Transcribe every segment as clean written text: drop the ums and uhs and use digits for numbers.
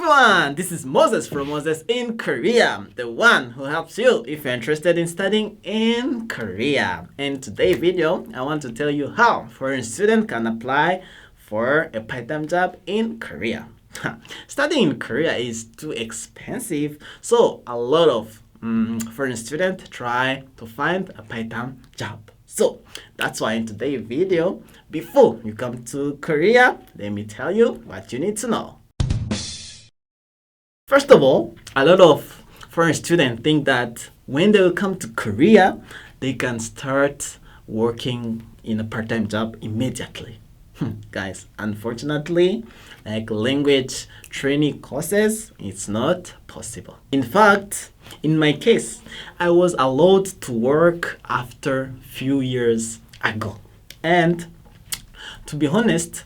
everyone, this is Moses from Moses in Korea, the one who helps you if you're interested in studying in Korea. In today's video, I want to tell you how foreign students can apply for a part-time job in Korea. Studying in Korea is too expensive, so a lot of foreign students try to find a part-time job. So that's why in today's video, before you come to Korea, let me tell you what you need to know. First of all, a lot of foreign students think that when they will come to Korea, they can start working in a part-time job immediately. Guys, unfortunately, like language training courses, it's not possible. In fact, in my case, I was allowed to work after few years ago. And to be honest,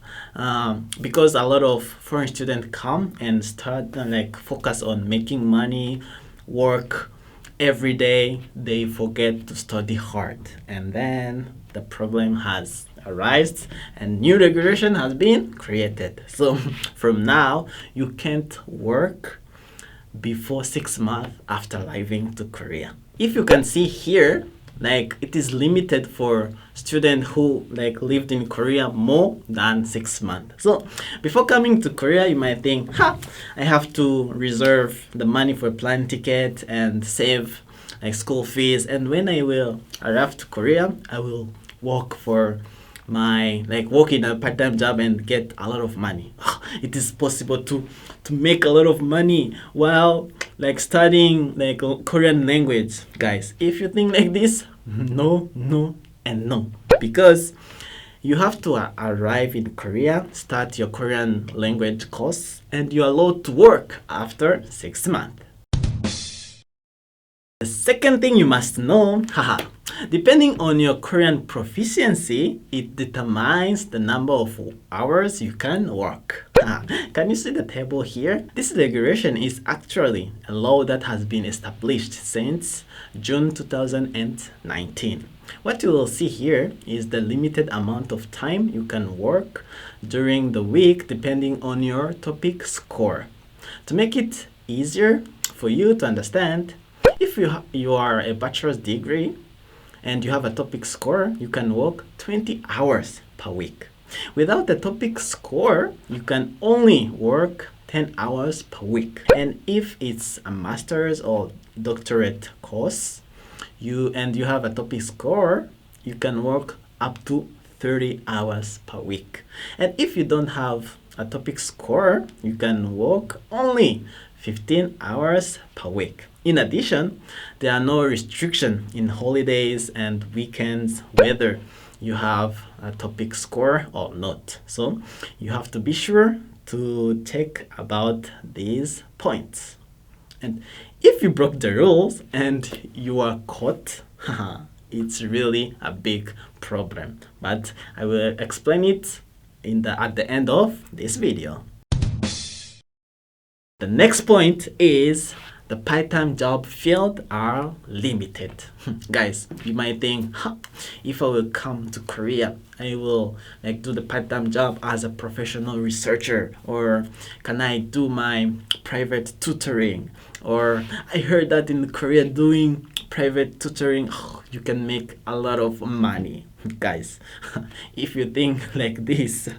because a lot of foreign students come and start focus on making money, work every day, they forget to study hard. And then the problem has arisen and new regulation has been created. So from now, you can't work before 6 months after arriving to Korea. If you can see here, it is limited for students who lived in Korea more than 6 months. So before coming to Korea, you might think, I have to reserve the money for plane ticket and save school fees. And when I will arrive to Korea, I will work for work in a part-time job and get a lot of money. It is possible to make a lot of money while studying Korean language. Guys, if you think like this, no, and no. Because you have to arrive in Korea, start your Korean language course, and you're allowed to work after 6 months. The second thing you must know, depending on your Korean proficiency, it determines the number of hours you can work. Can you see the table here? This regulation is actually a law that has been established since June 2019. What you will see here is the limited amount of time you can work during the week depending on your topic score. To make it easier for you to understand, if you are a bachelor's degree and you have a topic score, you can work 20 hours per week. Without the topic score, you can only work 10 hours per week. And if it's a master's or doctorate course, you have a topic score, you can work up to 30 hours per week. And if you don't have a topic score, you can work only 15 hours per week. In addition, there are no restrictions in holidays and weekends whether you have a topic score or not. So you have to be sure to check about these points. And if you broke the rules and you are caught, it's really a big problem. But I will explain it at the end of this video. The next point is the part-time job fields are limited. Guys, you might think, if I will come to Korea, I will do the part-time job as a professional researcher, or can I do my private tutoring? Or I heard that in Korea doing private tutoring, you can make a lot of money. Guys, if you think like this,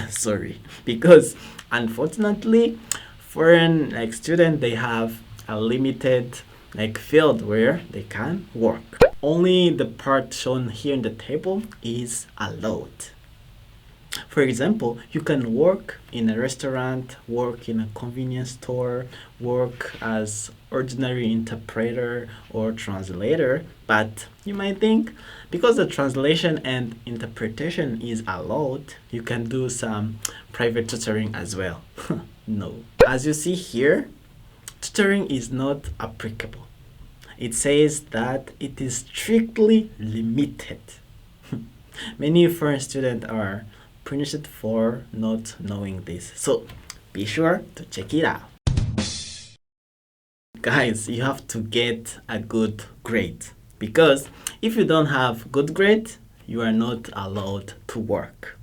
sorry, because unfortunately, foreign students, they have a limited field where they can work. Only the part shown here in the table is allowed. For example, you can work in a restaurant, work in a convenience store, work as ordinary interpreter or translator, but you might think because the translation and interpretation is allowed, you can do some private tutoring as well. No. As you see here, tutoring is not applicable. It says that it is strictly limited. Many foreign students are punished for not knowing this. So be sure to check it out. Guys, you have to get a good grade, because if you don't have good grade, you are not allowed to work.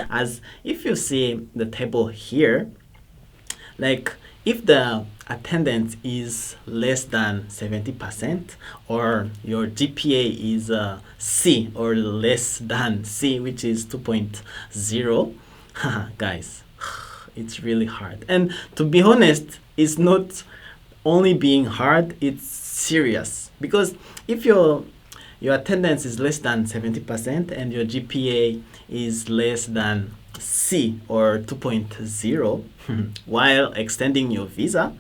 As if you see the table here, Like if the attendance is less than 70% or your GPA is C or less than C, which is 2.0, guys, it's really hard. And to be honest, it's not only being hard, it's serious. Because if your attendance is less than 70% and your GPA is less than C or 2.0, while extending your visa,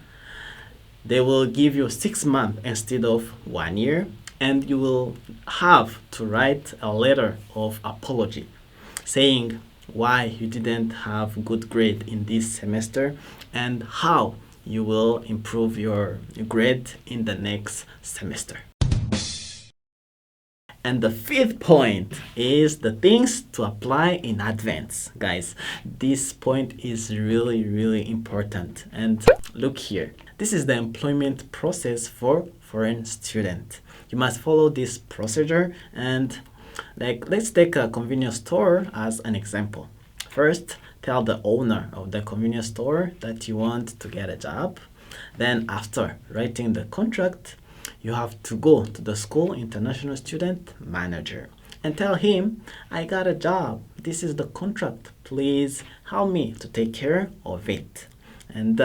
they will give you 6 months instead of 1 year, and you will have to write a letter of apology saying why you didn't have good grade in this semester and how you will improve your grade in the next semester. And the fifth point is the things to apply in advance. Guys, this point is really, really important. And look here. This is the employment process for foreign student. You must follow this procedure, and let's take a convenience store as an example. First, tell the owner of the convenience store that you want to get a job. Then after writing the contract, you have to go to the school international student manager and tell him, I got a job. This is the contract. Please help me to take care of it. And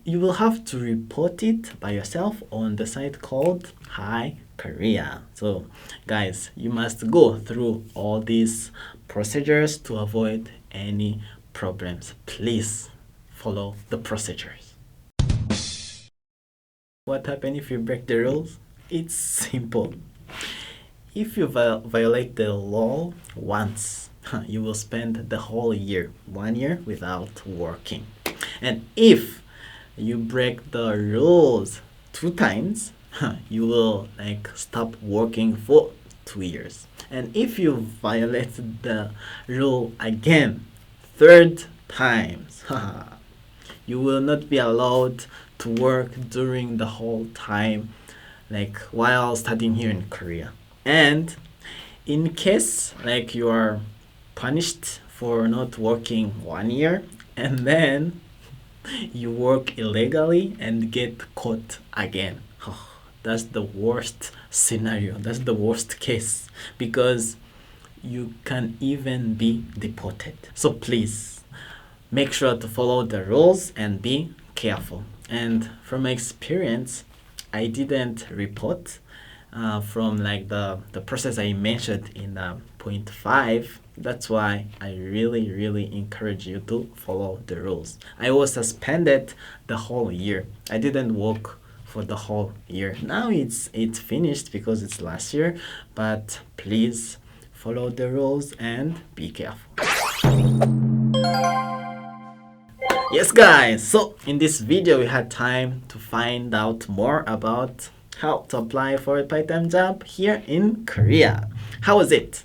you will have to report it by yourself on the site called Hi Korea. So guys, you must go through all these procedures to avoid any problems. Please follow the procedures. What happens if you break the rules? It's simple. If you violate the law once, you will spend the whole year, 1 year, without working. And if you break the rules 2 times, you will stop working for 2 years. And if you violate the rule again 3rd times, you will not be allowed to work during the whole time, while studying here in Korea. And in case you are punished for not working 1 year and then you work illegally and get caught again, that's the worst scenario. That's the worst case, because you can even be deported. So please make sure to follow the rules and be careful. And from my experience, I didn't report from the process I mentioned in point 5. That's why I really, really encourage you to follow the rules. I was suspended the whole year. I didn't work for the whole year. Now it's finished because it's last year, but please follow the rules and be careful. Yes guys, so in this video we had time to find out more about how to apply for a part-time job here in Korea. How is it?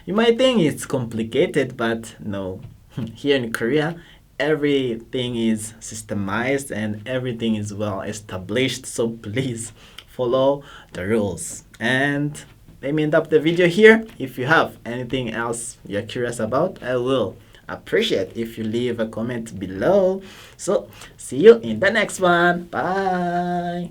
You might think it's complicated, but no. Here in Korea, everything is systemized and everything is well established, so please follow the rules. And let me end up the video here. If you have anything else you're curious about, I will appreciate if you leave a comment below. So see you in the next one. Bye.